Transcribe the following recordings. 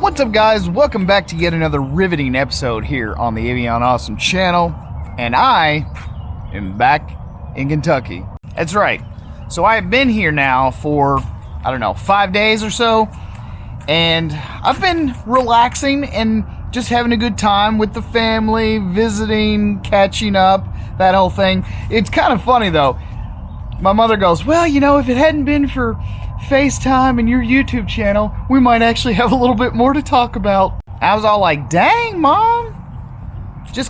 What's up, guys? Welcome back to yet another riveting episode here on the Avion Awesome channel, and I am back in Kentucky. That's right. So I have been here now for, 5 days or so, and I've been relaxing and just having a good time with the family, visiting, catching up, that whole thing. It's kind of funny, though. My mother goes, well, if it hadn't been for FaceTime and your YouTube channel, we might actually have a little bit more to talk about. I was all like, dang, Mom,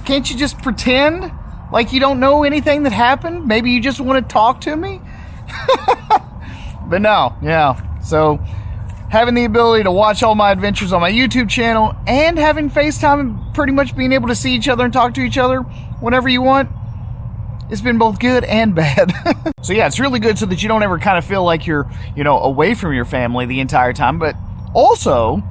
can't you just pretend like you don't know anything that happened? Maybe you just want to talk to me? But no, yeah. So having the ability to watch all my adventures on my YouTube channel and having FaceTime and pretty much being able to see each other and talk to each other whenever you want, it's been both good and bad. So yeah, it's really good so that you don't ever kind of feel like you're, away from your family the entire time. But also,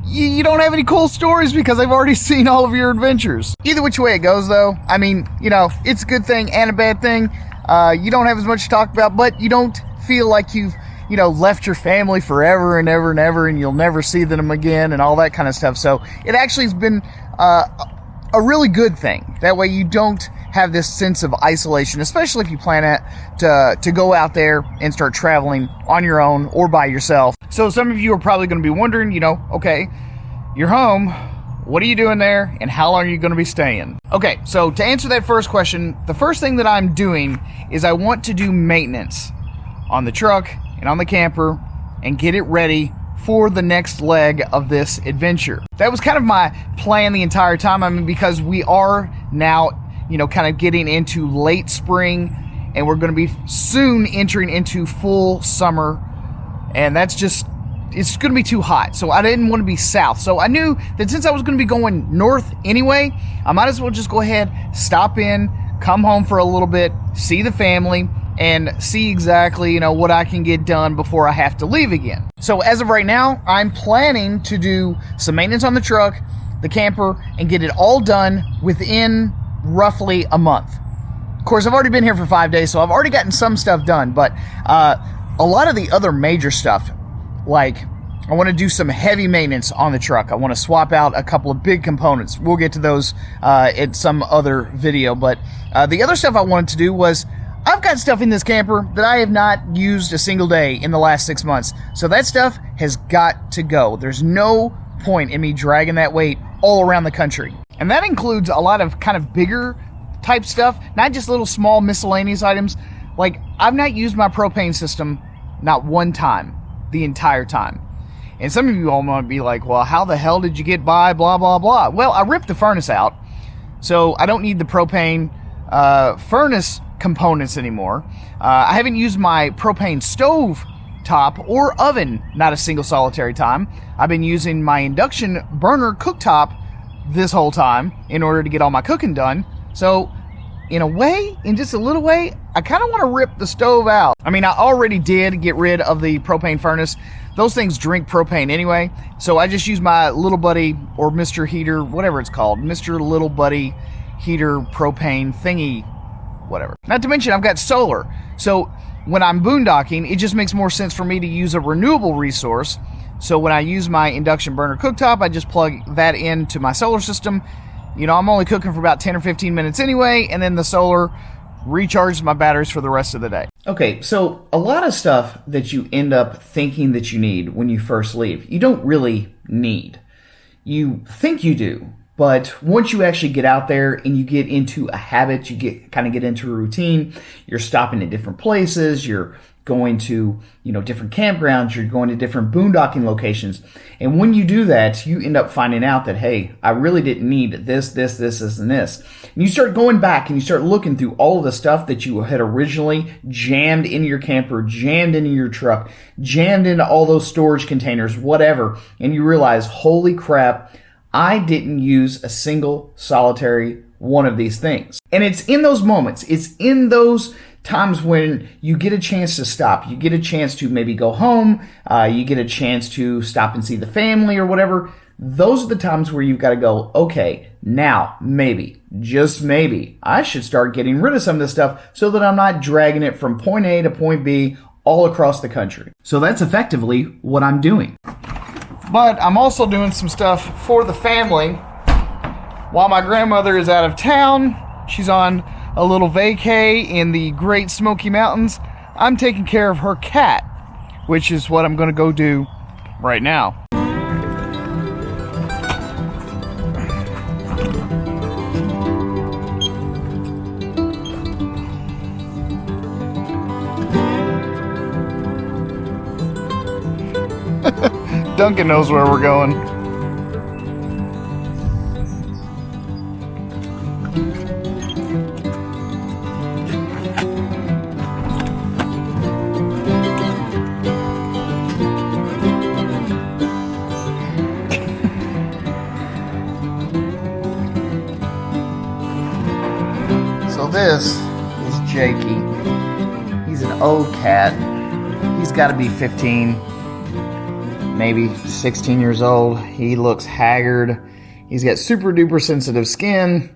you don't have any cool stories because I've already seen all of your adventures. Either which way it goes, though, it's a good thing and a bad thing. You don't have as much to talk about, but you don't feel like you've, left your family forever and ever and ever, and you'll never see them again and all that kind of stuff. So it actually has been a really good thing. That way you don't have this sense of isolation, especially if you plan to go out there and start traveling on your own or by yourself. So some of you are probably going to be wondering, okay, you're home, what are you doing there, and how long are you going to be staying? Okay, so to answer that first question, the first thing that I'm doing is I want to do maintenance on the truck and on the camper and get it ready for the next leg of this adventure. That was kind of my plan the entire time. Because we are now, kind of getting into late spring, and we're going to be soon entering into full summer, and it's going to be too hot. So I didn't want to be south. So I knew that since I was going to be going north anyway, I might as well just go ahead, stop in, come home for a little bit, see the family, and see exactly, what I can get done before I have to leave again. So as of right now, I'm planning to do some maintenance on the truck, the camper, and get it all done within roughly a month. Of course, I've already been here for 5 days, so I've already gotten some stuff done, but a lot of the other major stuff, like I want to do some heavy maintenance on the truck. I want to swap out a couple of big components. We'll get to those in some other video, but the other stuff I wanted to do was I've got stuff in this camper that I have not used a single day in the last 6 months. So that stuff has got to go. There's no point in me dragging that weight all around the country. And that includes a lot of kind of bigger type stuff, not just little small miscellaneous items. Like, I've not used my propane system not one time the entire time. And some of you all might be like, well, how the hell did you get by, blah, blah, blah. Well, I ripped the furnace out, so I don't need the propane furnace components anymore. I haven't used my propane stove top or oven not a single solitary time. I've been using my induction burner cooktop this whole time in order to get all my cooking done. So in just a little way, I kind of want to rip the stove out. I already did get rid of the propane furnace. Those things drink propane anyway, so I just use my Little Buddy or Mr. Heater, whatever it's called, Mr. Little Buddy Heater propane thingy, whatever. Not to mention I've got solar, so when I'm boondocking, it just makes more sense for me to use a renewable resource. So when I use my induction burner cooktop, I just plug that into my solar system. I'm only cooking for about 10 or 15 minutes anyway, and then the solar recharges my batteries for the rest of the day. Okay, so a lot of stuff that you end up thinking that you need when you first leave, you don't really need. You think you do, but once you actually get out there and you get into a habit, you kind of get into a routine, you're stopping at different places, you're going to, different campgrounds, you're going to different boondocking locations. And when you do that, you end up finding out that, hey, I really didn't need this, and this. And you start going back and you start looking through all of the stuff that you had originally jammed into your camper, jammed into your truck, jammed into all those storage containers, whatever. And you realize, holy crap, I didn't use a single solitary one of these things. And it's in those moments, it's in those times when you get a chance to stop, you get a chance to maybe go home, you get a chance to stop and see the family or whatever. Those are the times where you've got to go, okay, now maybe, just maybe, I should start getting rid of some of this stuff so that I'm not dragging it from point A to point B all across the country. So that's effectively what I'm doing. But I'm also doing some stuff for the family. While my grandmother is out of town, she's on a little vacay in the Great Smoky Mountains, I'm taking care of her cat, which is what I'm going to go do right now. Duncan knows where we're going. So this is Jakey. He's an old cat. He's got to be 15. Maybe 16 years old. He looks haggard. He's got super duper sensitive skin,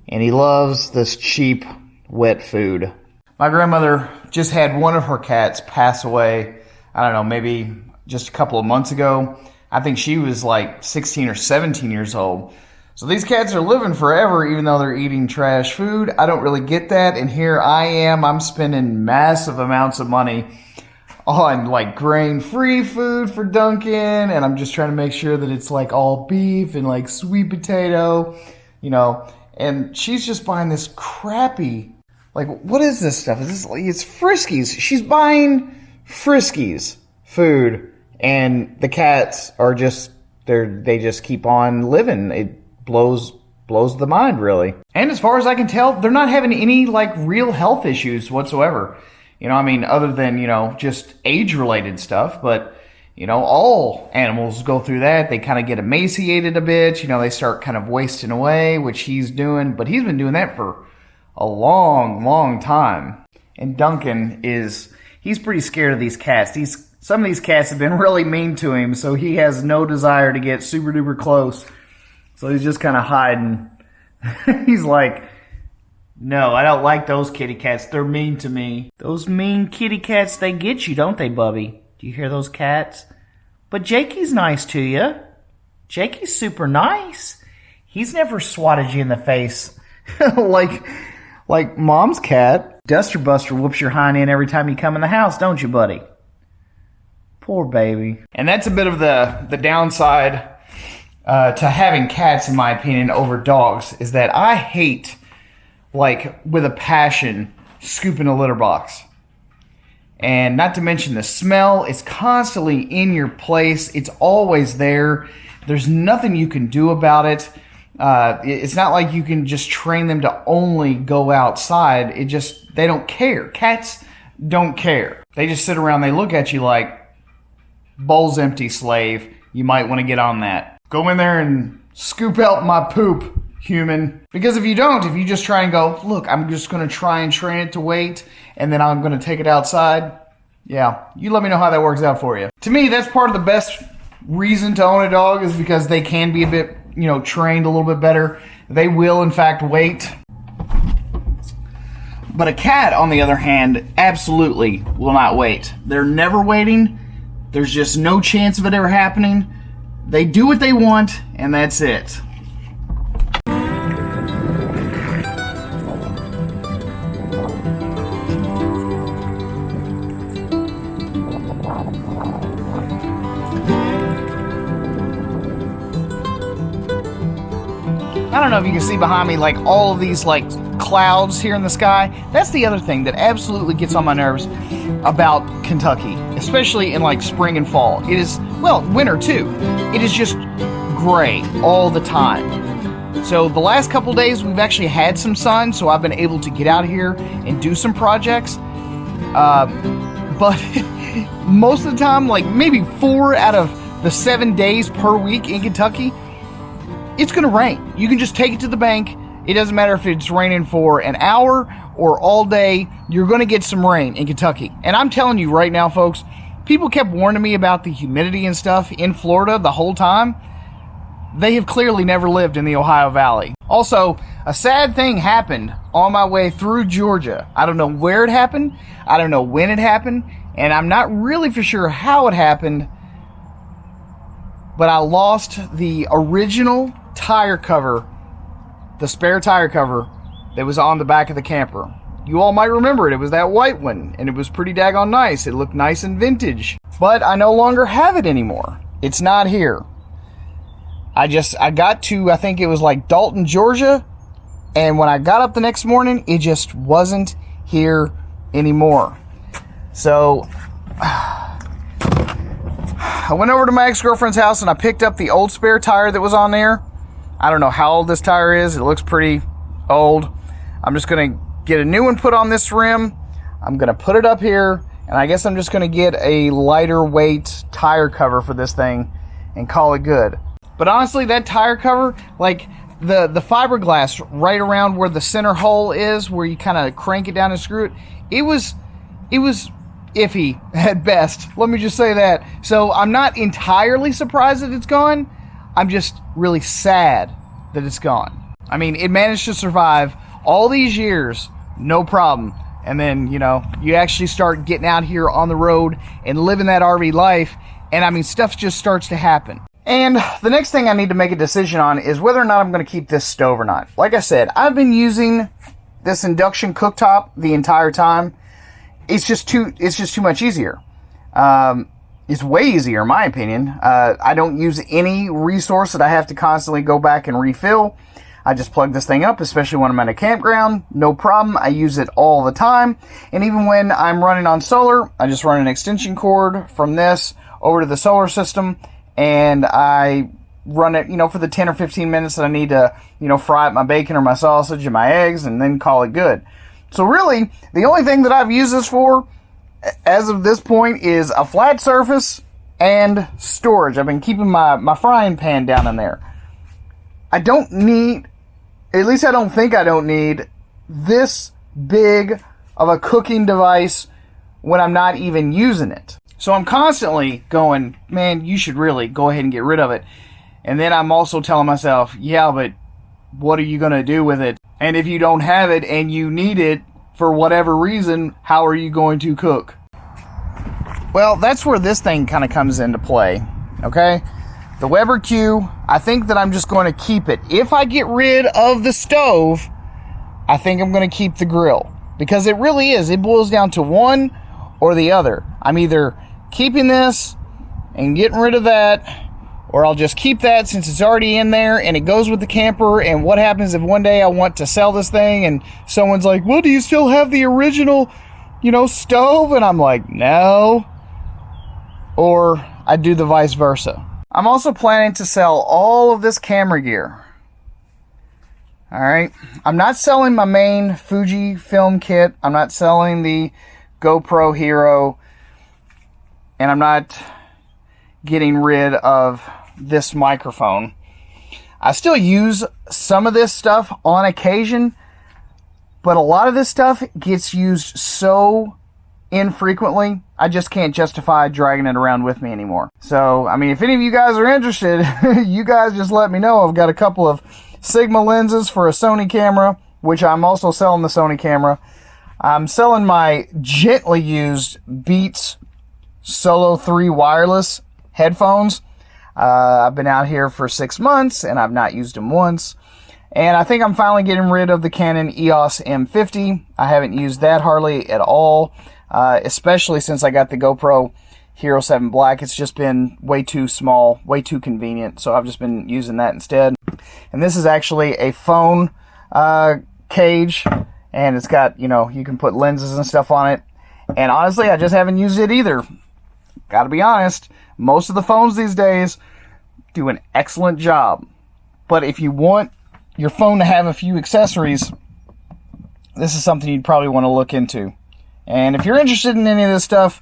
and he loves this cheap wet food. My grandmother just had one of her cats pass away, I don't know, maybe just a couple of months ago. I think she was like 16 or 17 years old. So these cats are living forever even though they're eating trash food. I don't really get that, and here I am, I'm spending massive amounts of money on like grain-free food for Duncan, and I'm just trying to make sure that it's like all beef and like sweet potato, you know, and she's just buying this crappy, like, what is this stuff? Is this, it's Friskies. She's buying Friskies food, and the cats are just, they just keep on living. It blows the mind, really. And as far as I can tell, they're not having any like real health issues whatsoever. You know, I mean, other than, you know, just age-related stuff, but, you know, all animals go through that. They kind of get emaciated a bit, you know, they start kind of wasting away, which he's doing, but he's been doing that for a long, long time. And Duncan he's pretty scared of these cats. Some of these cats have been really mean to him, so he has no desire to get super duper close. So he's just kind of hiding. He's like, no, I don't like those kitty cats. They're mean to me. Those mean kitty cats, they get you, don't they, Bubby? Do you hear those cats? But Jakey's nice to you. Jakey's super nice. He's never swatted you in the face like Mom's cat. Duster Buster whoops your hind end every time you come in the house, don't you, buddy? Poor baby. And that's a bit of the downside to having cats, in my opinion, over dogs, is that I hate, like, with a passion, scooping a litter box. And not to mention the smell, it's constantly in your place. It's always there. There's nothing you can do about it. It's not like you can just train them to only go outside. They don't care. Cats don't care. They just sit around, they look at you like, bowl's empty, slave. You might want to get on that. Go in there and scoop out my poop, human. Because if you just try and go, look, I'm just going to try and train it to wait, and then I'm going to take it outside, yeah, you let me know how that works out for you. To me, that's part of the best reason to own a dog, is because they can be a bit, you know, trained a little bit better. They will, in fact, wait. But a cat, on the other hand, absolutely will not wait. They're never waiting. There's just no chance of it ever happening. They do what they want, and that's it. I don't know if you can see behind me, like, all of these, like, clouds here in the sky. That's the other thing that absolutely gets on my nerves about Kentucky, especially in, like, spring and fall. It is, well, winter too. It is just gray all the time. So the last couple days we've actually had some sun, so I've been able to get out here and do some projects. But most of the time, like maybe 4 out of the 7 days per week in Kentucky, it's going to rain. You can just take it to the bank. It doesn't matter if it's raining for an hour or all day. You're going to get some rain in Kentucky. And I'm telling you right now, folks, people kept warning me about the humidity and stuff in Florida the whole time. They have clearly never lived in the Ohio Valley. Also, a sad thing happened on my way through Georgia. I don't know where it happened. I don't know when it happened. And I'm not really for sure how it happened. but I lost the original tire cover, the spare tire cover that was on the back of the camper. You all might remember it. It was that white one, and it was pretty daggone nice. It looked nice and vintage. But I no longer have it anymore. It's not here. I got to, I think it was like Dalton, Georgia, and when I got up the next morning, it just wasn't here anymore. So I went over to my ex-girlfriend's house and I picked up the old spare tire that was on there. I don't know how old this tire is. It looks pretty old. I'm just going to get a new one put on this rim. I'm going to put it up here, and I guess I'm just going to get a lighter weight tire cover for this thing and call it good. But honestly, that tire cover, like the fiberglass right around where the center hole is, where you kind of crank it down and screw it, it was iffy at best. Let me just say that. So I'm not entirely surprised that it's gone. I'm just really sad that it's gone. I mean, it managed to survive all these years, no problem. And then, you know, you actually start getting out here on the road and living that RV life, and I mean, stuff just starts to happen. And the next thing I need to make a decision on is whether or not I'm going to keep this stove or not. Like I said, I've been using this induction cooktop the entire time. It's just too much easier. It's way easier, in my opinion. I don't use any resource that I have to constantly go back and refill. I just plug this thing up, especially when I'm at a campground. No problem. I use it all the time. And even when I'm running on solar, I just run an extension cord from this over to the solar system, and I run it, you know, for the 10 or 15 minutes that I need to, you know, fry up my bacon or my sausage and my eggs, and then call it good. So really, the only thing that I've used this for, as of this point, is a flat surface and storage. I've been keeping my frying pan down in there. I don't need, at least I don't think I don't need, this big of a cooking device when I'm not even using it. So I'm constantly going, man, you should really go ahead and get rid of it. And then I'm also telling myself, yeah, but what are you going to do with it? And if you don't have it and you need it for whatever reason, how are you going to cook? Well, that's where this thing kind of comes into play, okay? The Weber Q, I think that I'm just going to keep it. If I get rid of the stove, I think I'm going to keep the grill. Because it really is. It boils down to one or the other. I'm either keeping this and getting rid of that, or I'll just keep that since it's already in there and it goes with the camper. And what happens if one day I want to sell this thing and someone's like, well, do you still have the original, you know, stove? And I'm like, no. Or I do the vice versa. I'm also planning to sell all of this camera gear. Alright. I'm not selling my main Fuji film kit. I'm not selling the GoPro Hero. And I'm not getting rid of this microphone. I still use some of this stuff on occasion, but a lot of this stuff gets used so infrequently, I just can't justify dragging it around with me anymore. So, I mean, if any of you guys are interested, you guys just let me know. I've got a couple of Sigma lenses for a Sony camera, which I'm also selling the Sony camera. I'm selling my gently used Beats Solo 3 wireless headphones. I've been out here for 6 months and I've not used them once. And I think I'm finally getting rid of the Canon EOS M50. I haven't used that hardly at all, especially since I got the GoPro Hero 7 Black. It's just been way too small, way too convenient, so I've just been using that instead. And this is actually a phone cage, and it's got, you know, you can put lenses and stuff on it. And honestly, I just haven't used it either. Gotta be honest, most of the phones these days do an excellent job. But if you want your phone to have a few accessories, this is something you'd probably want to look into. And if you're interested in any of this stuff,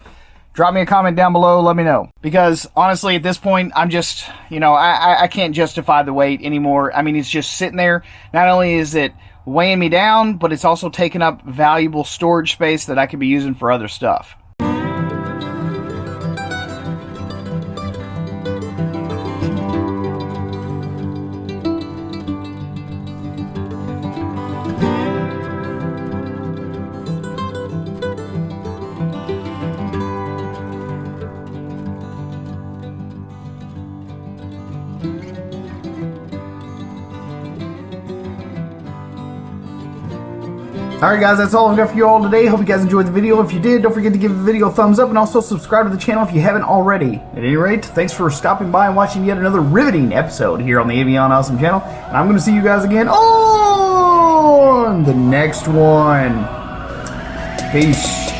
drop me a comment down below, let me know. Because honestly, at this point, I'm just, you know, I can't justify the weight anymore. I mean, it's just sitting there. Not only is it weighing me down, but it's also taking up valuable storage space that I could be using for other stuff. Alright guys, that's all I've got for you all today. Hope you guys enjoyed the video. If you did, don't forget to give the video a thumbs up and also subscribe to the channel if you haven't already. At any rate, thanks for stopping by and watching yet another riveting episode here on the Avion Awesome channel. And I'm going to see you guys again on the next one. Peace.